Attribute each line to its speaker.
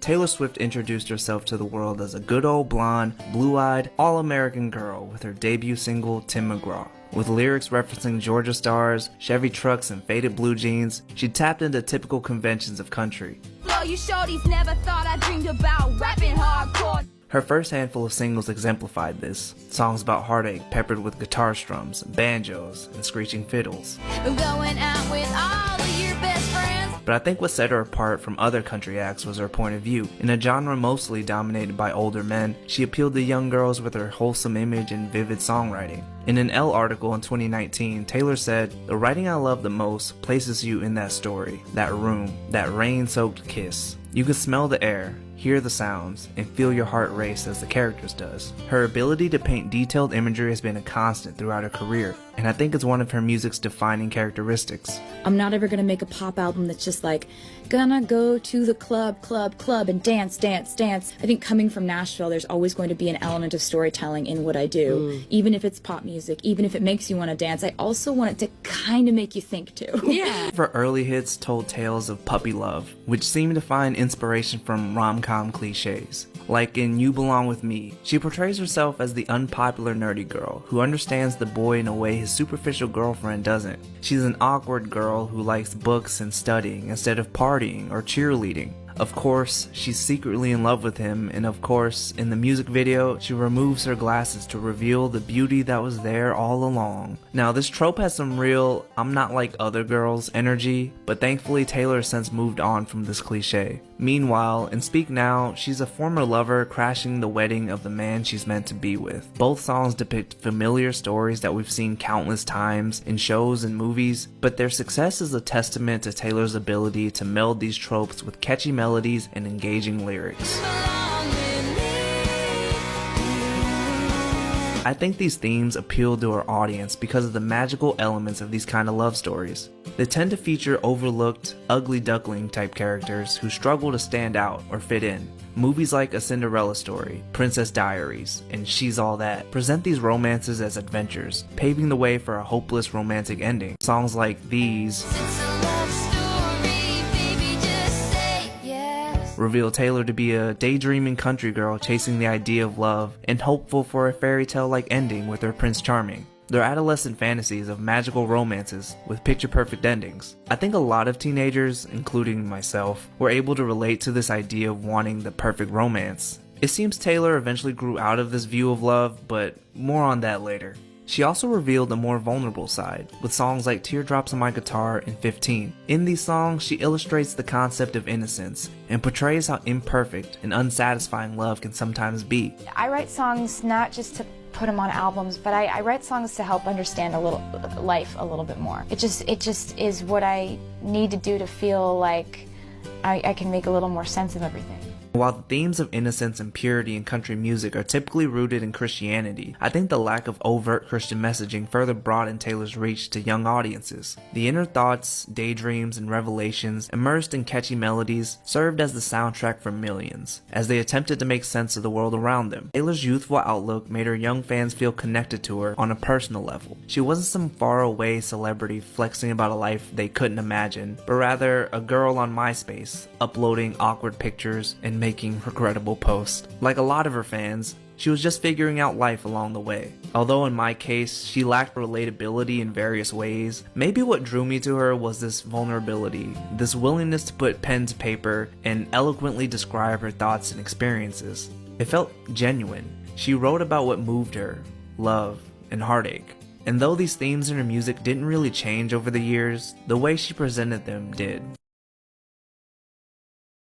Speaker 1: Taylor Swift introduced herself to the world as a good old blonde, blue-eyed, all-American girl with her debut single, Tim McGraw. With lyrics referencing Georgia stars, Chevy trucks, and faded blue jeans, she tapped into typical conventions of country.
Speaker 2: You shorties never thought I dreamed about rapping hardcore.
Speaker 1: Her first handful of singles exemplified this. Songs about heartache peppered with guitar strums, banjos, and screeching fiddles.
Speaker 2: Going out with all of your best friends.
Speaker 1: But I think what set her apart from other country acts was her point of view. In a genre mostly dominated by older men, she appealed to young girls with her wholesome image and vivid songwriting. In an Elle article in 2019, Taylor said, "The writing I love the most places you in that story, that room, that rain-soaked kiss. You can smell the air, hear the sounds, and feel your heart race as the characters does." Her ability to paint detailed imagery has been a constant throughout her career, and I think it's one of her music's defining characteristics.
Speaker 3: I'm not ever gonna make a pop album that's just like, gonna go to the club, and dance, dance, dance. I think coming from Nashville, there's always going to be an element of storytelling in what I do. Even if it's pop music, even if it makes you want to dance, I also want it to kind of make you think too.
Speaker 2: Yeah.
Speaker 1: Her early hits told tales of puppy love, which seemed to find inspiration from rom-com cliches. Like in You Belong With Me, she portrays herself as the unpopular nerdy girl who understands the boy in a way his superficial girlfriend doesn't. She's an awkward girl who likes books and studying instead of partying or cheerleading. Of course, she's secretly in love with him, and of course, in the music video, she removes her glasses to reveal the beauty that was there all along. Now, this trope has some real, "I'm not like other girls" energy, but thankfully Taylor has since moved on from this cliche. Meanwhile, in Speak Now, she's a former lover crashing the wedding of the man she's meant to be with. Both songs depict familiar stories that we've seen countless times in shows and movies, but their success is a testament to Taylor's ability to meld these tropes with catchy melodies and engaging lyrics. I think these themes appeal to our audience because of the magical elements of these kind of love stories. They tend to feature overlooked, ugly duckling type characters who struggle to stand out or fit in. Movies like A Cinderella Story, Princess Diaries, and She's All That present these romances as adventures, paving the way for a hopeless romantic ending. Songs like these reveal Taylor to be a daydreaming country girl chasing the idea of love and hopeful for a fairy tale-like ending with her Prince Charming. They're adolescent fantasies of magical romances with picture-perfect endings. I think a lot of teenagers, including myself, were able to relate to this idea of wanting the perfect romance. It seems Taylor eventually grew out of this view of love, but more on that later. She also revealed a more vulnerable side, with songs like Teardrops on My Guitar and 15. In these songs, she illustrates the concept of innocence and portrays how imperfect and unsatisfying love can sometimes be.
Speaker 4: I write songs not just to put them on albums, but I write songs to help understand life a little bit more. It just is what I need to do to feel like I can make a little more sense of everything.
Speaker 1: While the themes of innocence and purity in country music are typically rooted in Christianity, I think the lack of overt Christian messaging further broadened Taylor's reach to young audiences. The inner thoughts, daydreams, and revelations, immersed in catchy melodies, served as the soundtrack for millions, as they attempted to make sense of the world around them. Taylor's youthful outlook made her young fans feel connected to her on a personal level. She wasn't some faraway celebrity flexing about a life they couldn't imagine, but rather a girl on MySpace, uploading awkward pictures and making regrettable posts. Like a lot of her fans, she was just figuring out life along the way. Although in my case, she lacked relatability in various ways, maybe what drew me to her was this vulnerability, this willingness to put pen to paper and eloquently describe her thoughts and experiences. It felt genuine. She wrote about what moved her, love, and heartache. And though these themes in her music didn't really change over the years, the way she presented them did.